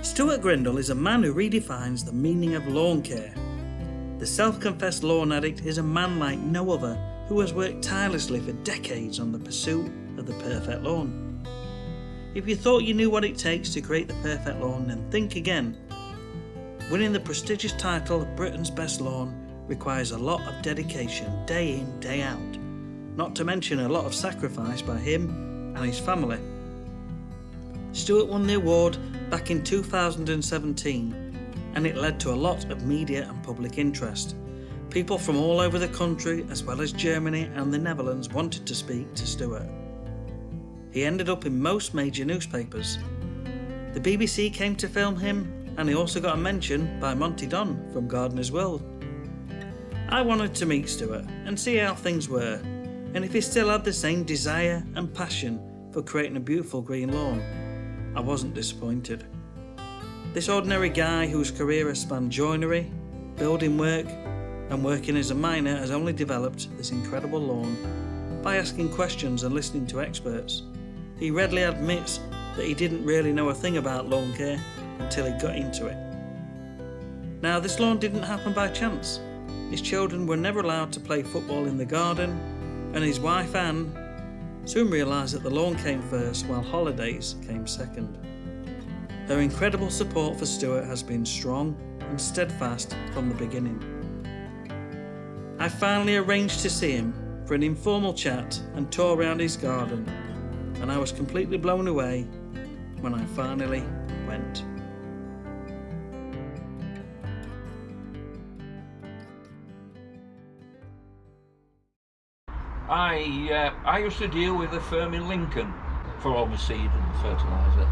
Stuart Grindle is a man who redefines the meaning of lawn care. The self-confessed lawn addict is a man like no other who has worked tirelessly for decades on the pursuit of the perfect lawn. If you thought you knew what it takes to create the perfect lawn, then think again. Winning the prestigious title of Britain's best lawn requires a lot of dedication day in, day out, not to mention a lot of sacrifice by him and his family. Stuart won the award back in 2017, and it led to a lot of media and public interest. People from all over the country, as well as Germany and the Netherlands, wanted to speak to Stuart. He ended up in most major newspapers. The BBC came to film him, and he also got a mention by Monty Don from Gardener's World. I wanted to meet Stuart and see how things were, and if he still had the same desire and passion for creating a beautiful green lawn. I wasn't disappointed. This ordinary guy whose career has spanned joinery, building work and working as a miner has only developed this incredible lawn by asking questions and listening to experts. He readily admits that he didn't really know a thing about lawn care until he got into it. Now, this lawn didn't happen by chance. His children were never allowed to play football in the garden, and his wife Anne soon realised that the lawn came first while holidays came second. Her incredible support for Stuart has been strong and steadfast from the beginning. I finally arranged to see him for an informal chat and tour around his garden, and I was completely blown away when I finally went. I used to deal with a firm in Lincoln for all my seed and fertiliser.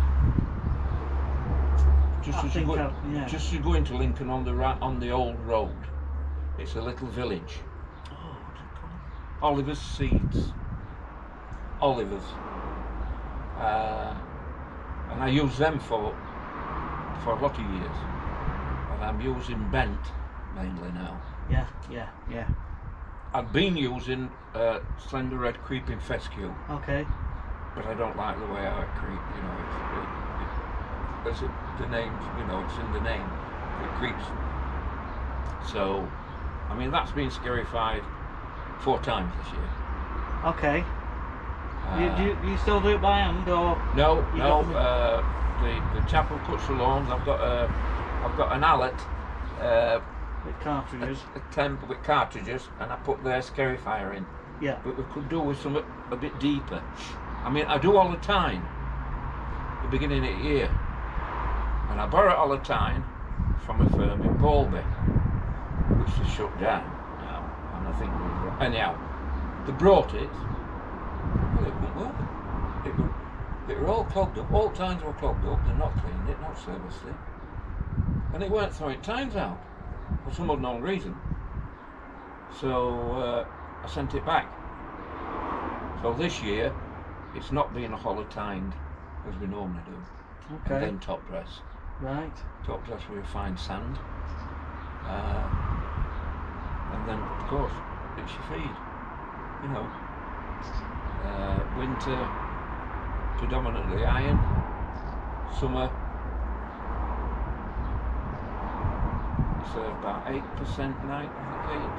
Just to go into Lincoln on the old road. It's a little village. Oh, what's it called? Oliver's Seeds. Oliver's. And I use them for a lot of years. And I'm using Bent mainly now. Yeah. I've been using Slender Red Creeping Fescue. Okay. But I don't like the way I creep, it's the name, it's in the name, it creeps. So, I mean, that's been scarified 4 times this year. Okay. You still do it by hand, or? No. The chap who cuts the lawns, I've got an mallet. With cartridges. A temp with cartridges, and I put their scarifier in. Yeah. But we could do with something a bit deeper. I mean, I do all the time, the beginning of the year. And I borrow all the time from a firm in Bowlby, which is shut down now. And I think, anyhow, they brought it, well, it wouldn't work. It were all clogged up, all tines were clogged up, they're not cleaned it, not serviced it. And it weren't throwing tines out, for some unknown reason. So I sent it back. So this year, it's not being a hollow tined as we normally do. Okay. And then top dress. Right. Top dress with refined sand. And then, of course, it's your feed. Winter, predominantly iron. Summer, it's about 8% night, I think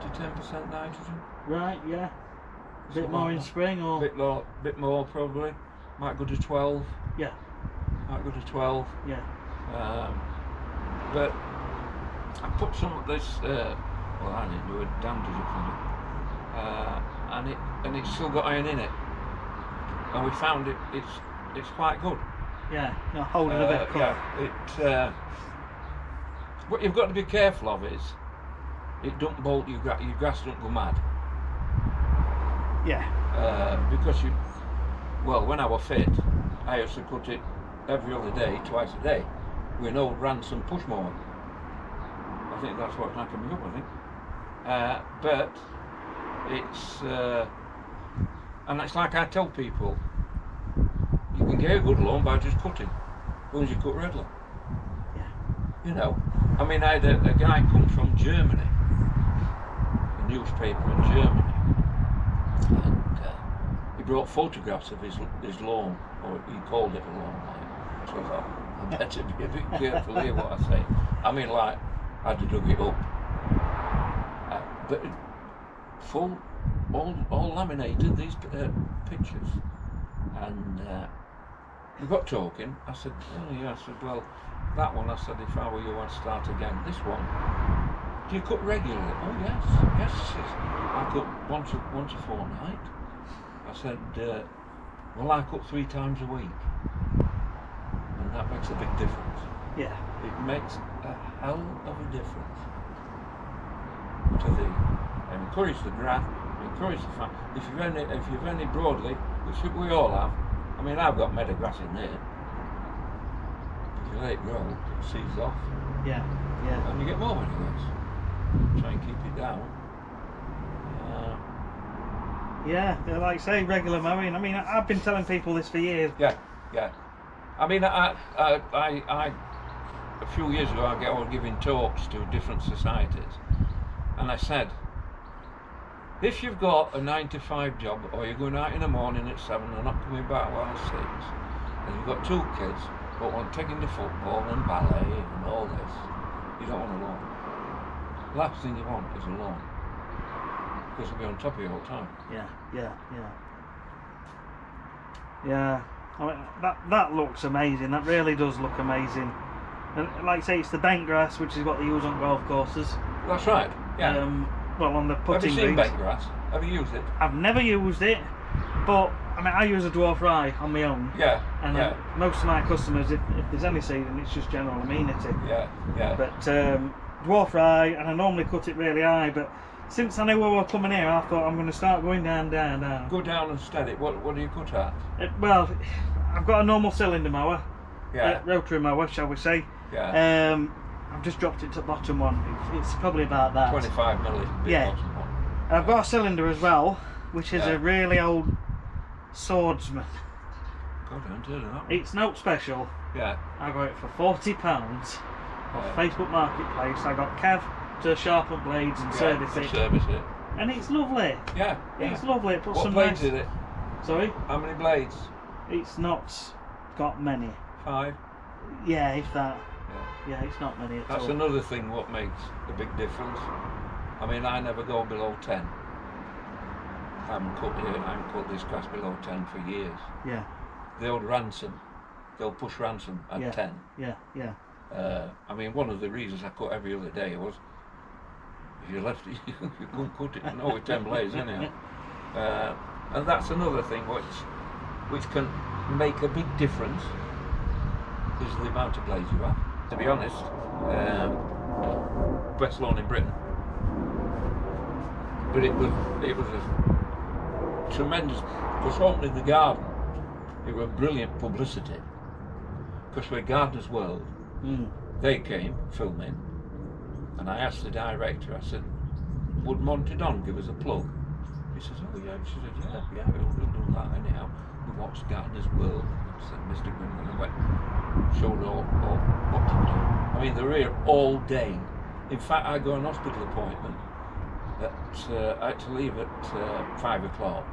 8 to 10% nitrogen. Right, yeah. A bit more in spring, or? Bit more probably. Might go to 12. Yeah. Might go to 12. Yeah. But I put some of this. Well, I didn't do a damn does it, and it's still got iron in it. And we found it's quite good. Yeah. Hold it a bit. Yeah. What you've got to be careful of is it don't bolt your grass don't go mad. Yeah. Because when I was fit, I used to cut it every other day, twice a day, with an old Ransom push mower. I think that's what knackered me up, I think. But it's, and it's like I tell people, you can get a good lawn by just cutting, as long as you cut redly. Yeah. I mean, I had a guy come from Germany, a newspaper in Germany, and he brought photographs of his lawn, or he called it a lawn. So I thought, I better be a bit careful here what I say. I mean, like, I'd have dug it up. But full, all laminated, these pictures. And we got talking. I said, oh yeah, I said, well, that one, I said, if I were you, I'd start again. This one, do you cook regularly? Oh yes, yes, yes. I cook once a fortnight. I said, well, I cook 3 times a week. And that makes a big difference. Yeah. It makes a hell of a difference to the encourage the graft, encourage the farm. If you've any broadleaf, which we all have. I mean, I've got meadow grass in there. If you let it grow, it seeds off. Yeah. Yeah. And you get more meadow grass. Try and keep it down. Yeah, like I say, regular mowing. I mean, I've been telling people this for years. Yeah, yeah. I mean, I a few years ago, I was giving talks to different societies, and I said, if you've got a 9 to 5 job, or you're going out in the morning at 7 and not coming back while 6, and you've got 2 kids, but one taking to football and ballet and all this, you don't want a lawn. Last thing you want is a lawn, because it'll be on top of you all the time. Yeah. I mean, that looks amazing. That really does look amazing. And like I say, it's the bent grass, which is what they use on golf courses. That's right. Yeah. Well, on the putting Have you seen greens. bent grass? Have you used it? I've never used it, but I mean, I use a dwarf rye on my own. Yeah. And yeah. Most of my customers, if there's any seeding, it's just general amenity. Yeah. Yeah. But dwarf rye, and I normally cut it really high. But since I knew we were coming here, I thought I'm going to start going down. Go down and steady. What do you cut at? Well, I've got a normal cylinder mower. Yeah. Rotary mower, shall we say? Yeah. I've just dropped it to the bottom one. It's probably about that. 25 milli. Yeah. Bottom one. I've got a cylinder as well, which is a really old swordsman. God, I haven't heard of that. It's not special. Yeah. I got it for £40 off Facebook Marketplace. I got Kev to sharpen blades and service it. Service it. And it's lovely. Yeah. It's lovely. It puts What some blades nice... is it? Sorry? How many blades? It's not got many. 5. Yeah, if that. Yeah. Yeah, it's not many at all. That's another thing what makes a big difference. I mean, I never go below 10. I haven't cut this grass below 10 for years. Yeah. The old ransom, they'll push ransom at 10. Yeah. I mean, one of the reasons I cut every other day was if you left it, you couldn't cut it. No, with 10 blades anyhow. And that's another thing which can make a big difference is the amount of blades you have. To be honest, best lawn in Britain. But it was a tremendous, because opening the garden, it was brilliant publicity. Because we're Gardener's World, they came filming, and I asked the director, I said, would Monty Don give us a plug? He says, oh yeah. She said, yeah, we'll do that anyhow. We watched Gardener's World, and said, Mr. Grindle, and went, showed all what to do. I mean, they're here all day. In fact, I got an hospital appointment I had to leave at 5 o'clock,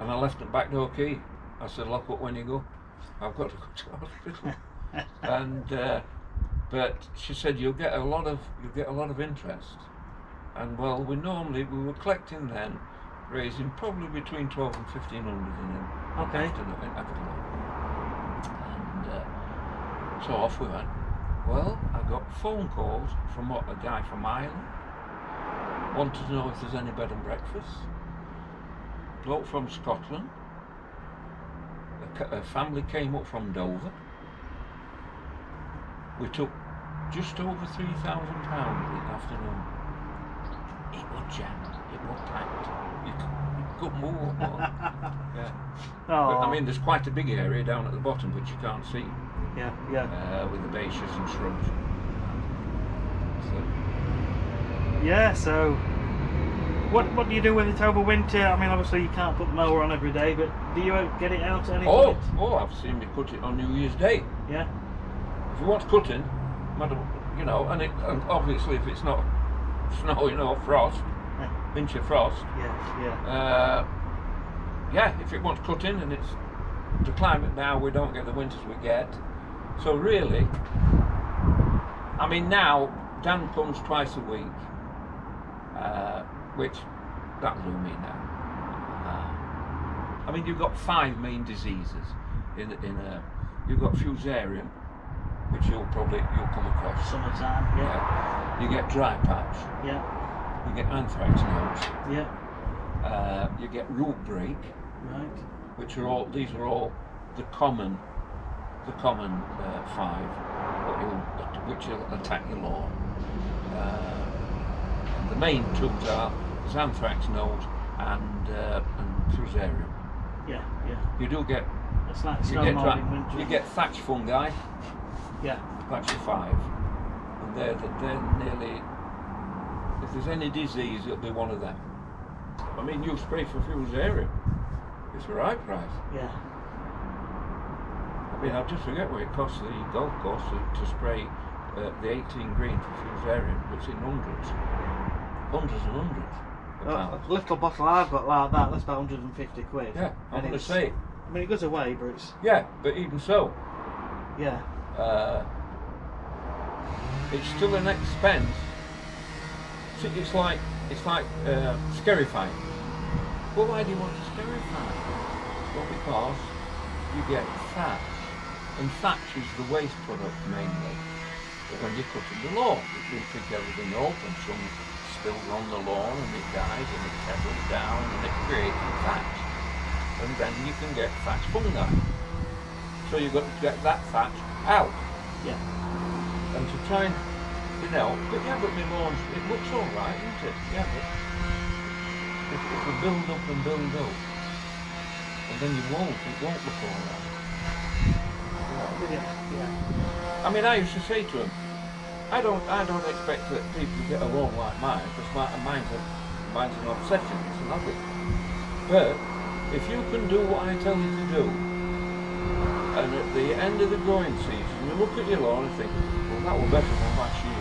and I left the back door key. I said, lock up when you go. I've got to go to hospital. And but she said you'll get a lot of interest. And well, we were collecting then, raising probably between 12 and 1,500 in an afternoon. And so off we went. Well, I got phone calls from a guy from Ireland. Wanted to know if there's any bed and breakfast. Bloke from Scotland. A family came up from Dover. We took just over £3,000 in the afternoon. It was jammed. It was packed. You couldn't move up more. Yeah. But, I mean, there's quite a big area down at the bottom which you can't see. Yeah. With the bases and shrubs. So what do you do with it over winter? I mean, obviously you can't put the mower on every day, but do you get it out at any point? I've seen me cut it on New Year's Day. Yeah. If you want cutting, and obviously if it's not snowing or frost, pinch of frost. Yeah. If it wants cutting and it's the climate now, we don't get the winters we get. So really, I mean now Dan comes twice a week, which that'll do me now. I mean you've got 5 main diseases in you've got fusarium, which you'll come across. Summertime, yeah. Yeah. You get dry patch. Yeah. You get anthrax nose. Yeah. You get root break, Right. which are all the common 5 which will attack your lawn. And the main 2 are anthrax nose and fusarium. Yeah. Yeah. You do get It's like you get snowmobile in winter. you get thatch fungi. Yeah. That's your 5, and they're nearly. If there's any disease, it'll be one of them. I mean, you spray for fusarium. It's the right price. Yeah. I mean, I just forget what it costs the golf course to spray the 18 green for fusarium. It's in hundreds and hundreds of pounds. A little bottle I've got like that, that's about 150 quid. Yeah, I'm going to it's- say. I mean, it goes away, but it's. Yeah, but even so, Yeah. it's still an expense. See, it's like scarifying. Well, why do you want to scarify? Well, because you get thatch, and thatch is the waste product mainly. But when you're cutting the lawn, it will pick everything up, and some spills on the lawn, and it dies, and it settles down, and it creates thatch. And then you can get thatch fungi. So you've got to get that thatch out. Yeah. And to try and, but my lawn's, it looks alright, isn't it? Yeah, but if we build up and build up, and then it won't look alright. Yeah. I mean, I used to say to him, I don't expect that people to get a lawn like mine, because mine's an obsession, it's an hobby. But if you can do what I tell you to do, and at the end of the growing season, you look at your lawn and think, well, that was better than last year.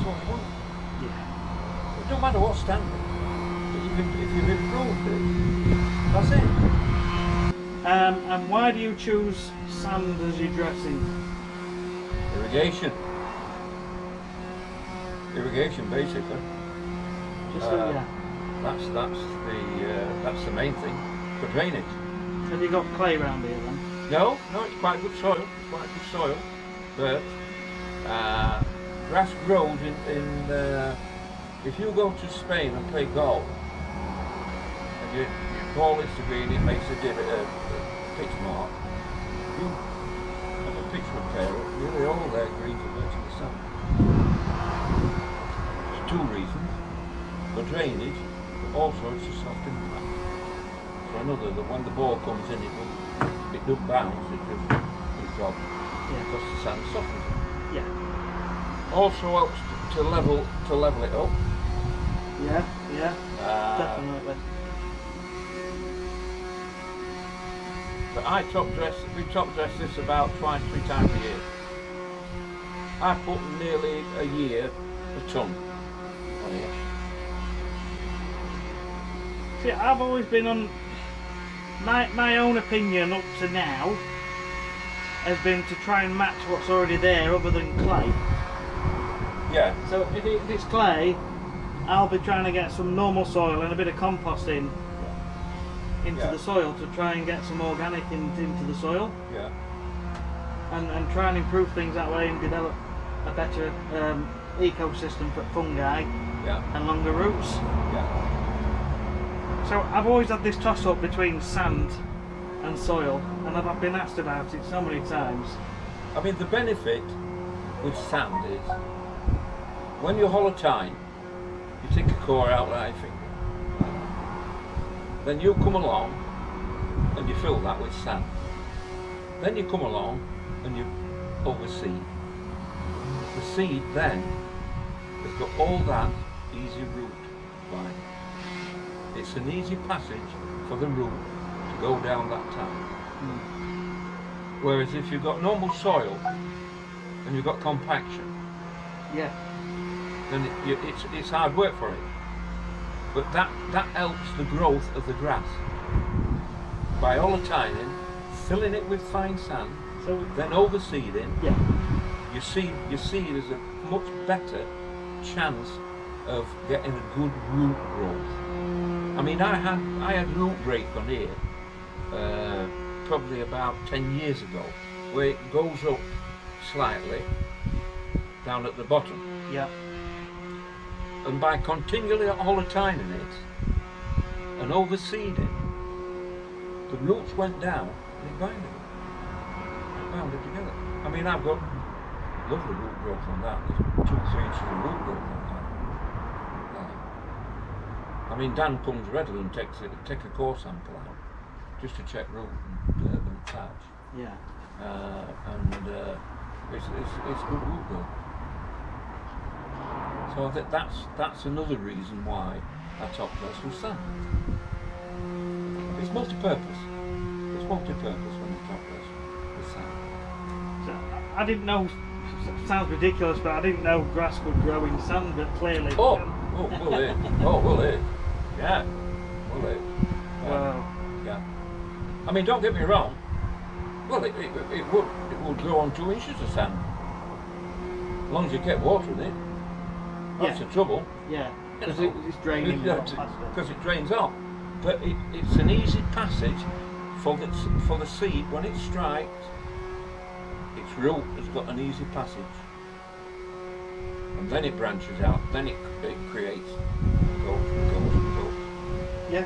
So what? Yeah. It don't matter what standard. If you've improved it, that's it. And why do you choose sand as your dressing? Irrigation. Irrigation, basically. Just yeah. That's the main thing for drainage. Have you got clay around here then? No, it's quite good soil. But grass grows in if you go to Spain and play golf, and your ball is to green, it makes a pitch mark. You have a pitch repair, really all their greens are virtually the same. There's 2 reasons: for drainage, but also it's a soft impact. So another, that when the ball comes in, it does bounce, it just drops. Yeah. Because the sand softens it. Yeah. Also helps to level it up. Yeah. Definitely. But we top dress this about 2 to 3 times a year. I put nearly a year a ton on it. See, I've always been on my own opinion up to now has been to try and match what's already there other than clay. Yeah. So if it's clay, I'll be trying to get some normal soil and a bit of compost into the soil to try and get some organic into the soil. Yeah. And try and improve things that way and develop a better ecosystem for fungi and longer roots. Yeah. So I've always had this toss up between sand and soil, and I've been asked about it so many times. I mean, the benefit with sand is when you hollow tine, you take a core out like your finger. Then you come along and you fill that with sand. Then you come along and you overseed. The seed then has got all that easy root line. It's an easy passage for the root to go down that tine. Whereas if you've got normal soil and you've got compaction, then it's hard work for it. But that helps the growth of the grass by hollow tining, filling it with fine sand. So then overseeding, yeah, you see there's a much better chance of getting a good root growth. I mean, I had root break on here probably about 10 years ago, where it goes up slightly down at the bottom. yeah, And by continually hollow-tining it and overseeding, the roots went down and it bounded together. I mean, I've got lovely root growth on that. There's 2 or 3 inches of root growth on that. I mean, Dan comes readily and takes a core sample out just to check root and thatch. yeah. It's good root growth. So I think that's another reason why I top dress with sand. It's multi-purpose. It's multi-purpose when you top dress with sand. So, I didn't know. Sounds ridiculous, but I didn't know grass could grow in sand. But clearly. Will it? Will it? Yeah. Will it? Wow. Yeah. I mean, don't get me wrong. Well, it would grow on 2 inches of sand, as long as you kept watering it. That's the trouble. Yeah. Because it's draining. Because it drains off. But it's an easy passage for the seed when it's striked. Its root has got an easy passage, and then it branches out. Then it creates goes. Yeah.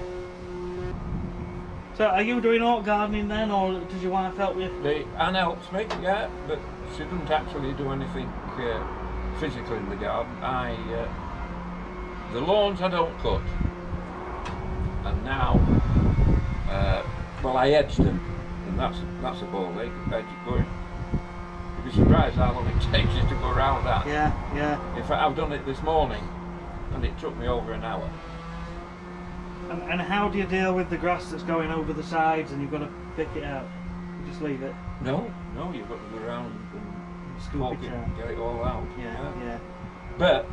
So are you doing all gardening then, or does your wife help you? Anne helps me, yeah, but she doesn't actually do anything physically in the garden. The lawns I don't cut, and now, well, I edged them, and that's a ball ache. You'd be surprised how long it takes you to go around that. Yeah, yeah. In fact, I've done it this morning, and it took me over an hour. And how do you deal with the grass that's going over the sides and you've got to pick it out? You just leave it? No, you've got to go around and Scoop it out. and get it all out. Yeah. But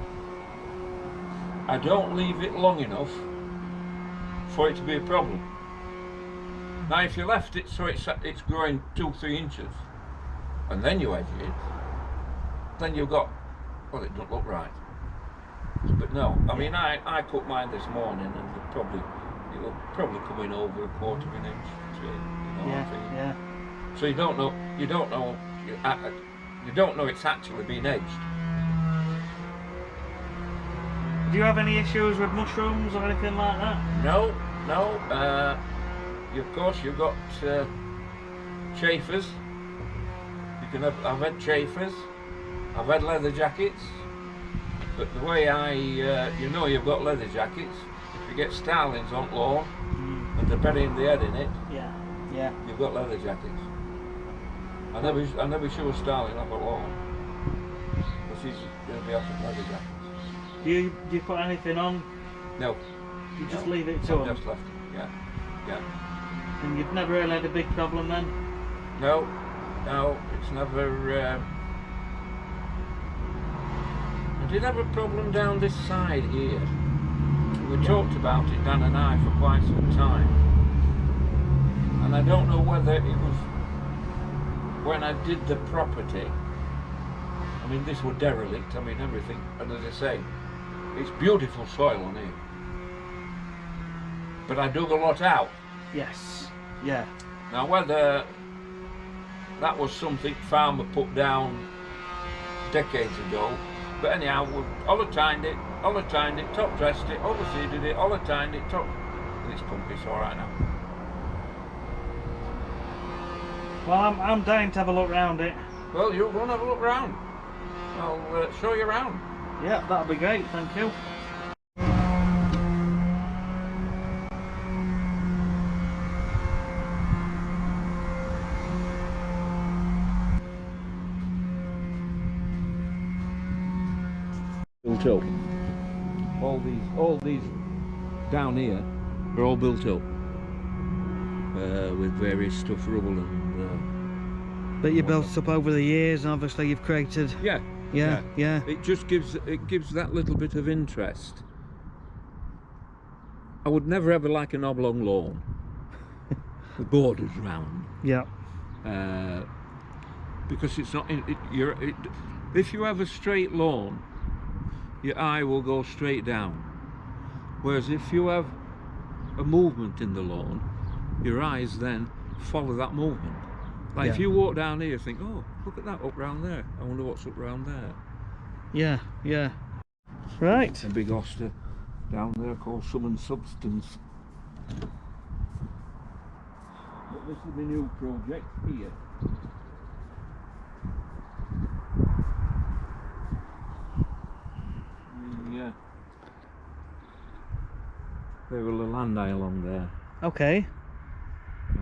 I don't leave it long enough for it to be a problem. Now, if you left it so it's growing 2-3 inches, and then you edge it, then you've got, well, it don't look right. But no, I mean, I cut mine this morning, and it will probably come in over a 1/4 of an inch. Yeah. So you don't know it's actually been edged. Do you have any issues with mushrooms or anything like that? No. Of course, you've got chafers. I've had chafers. I've had leather jackets. But the way you've got leather jackets, if you get starlings on lawn and they're burying the head in it, yeah, you've got leather jackets. I never show a starling off at lawn, because he's going to be off with leather jackets. Do you put anything on? No. You just leave it to them? Just left it, yeah. And you've never really had a big problem then? No, it's never. I did have a problem down this side here. We talked about it, Dan and I, for quite some time. And I don't know whether it was when I did the property. I mean, this was derelict, I mean, everything. And as I say, it's beautiful soil on here. But I dug a lot out. Yes, yeah. Now, whether that was something farmer put down decades ago, but anyhow, we hollow-tined it, top dressed it, overseeded it, hollow-tined it, and it's alright now. Well, I'm dying to have a look round it. Well, you'll go and have a look round. I'll show you around. Yeah, that'll be great, thank you. Built up. All these down here are all built up with various stuff, rubble and. But you built up over the years, and obviously you've created. Yeah. It just gives that little bit of interest. I would never ever like an oblong lawn. The borders round. Yeah. because it's not. If you have a straight lawn, your eye will go straight down. Whereas if you have a movement in the lawn, your eyes then follow that movement. Like if you walk down here, you think, oh, look at that up round there. I wonder what's up round there. Yeah, yeah. Right. A big oyster down there called Sum and Substance. But this is the new project here. There were the landai along there. Okay.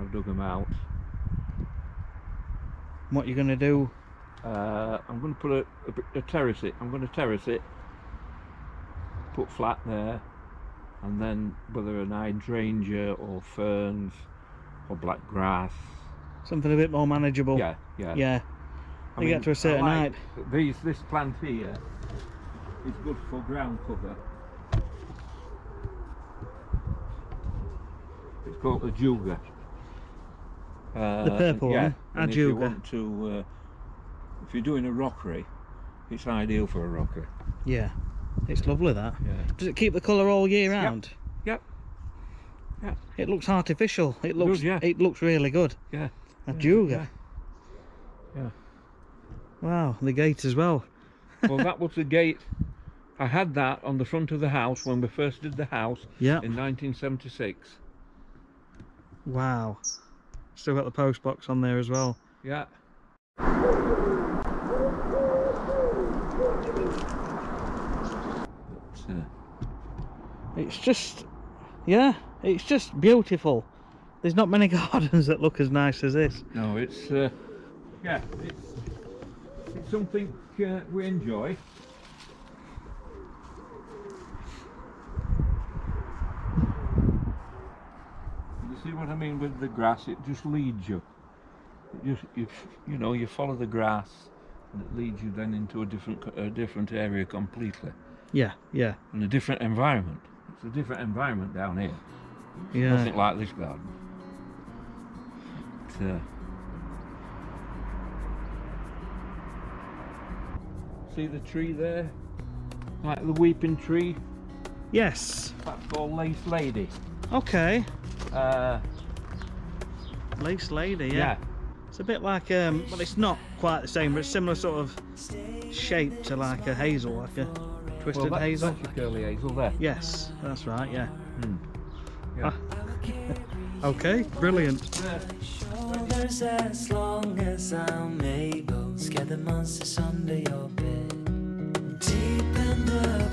I've dug them out. What are you going to do? I'm going to put a terrace it. I'm going to terrace it, put flat there, and then whether an hydrangea or ferns or black grass. Something a bit more manageable. Yeah. Yeah. You get to a certain height. This plant here is good for ground cover. It's called a juga. The purple one, and if you want to, if you're doing a rockery, it's ideal for a rockery. Yeah, it's lovely that. Yeah. Does it keep the colour all year round? Yep. Yeah. It looks artificial. It looks. Good, yeah. It looks really good. Yeah. A juga. Yeah. Wow, the gate as well. Well, that was the gate. I had that on the front of the house when we first did the house. Yeah. In 1976. Wow. Still got the post box on there as well. Yeah. It's just, yeah, it's just beautiful. There's not many gardens that look as nice as this. No, it's yeah, it's something we enjoy. You see what I mean with the grass? It just leads you. You know, you follow the grass, and it leads you then into a different area completely. Yeah, yeah. And a different environment. It's a different environment down here. Yeah. Nothing like this garden. See the tree there? Like the weeping tree? Yes. That's called Lace Lady. Okay. Lace Lady, yeah. It's a bit like, well, it's not quite the same, but it's similar sort of shape to like a hazel, like a twisted hazel. That's your curly hazel there. Yes, that's right, yeah. Yeah. Okay, brilliant. Shoulders as long as I'm able, scare the monsters under your bed. Deep in the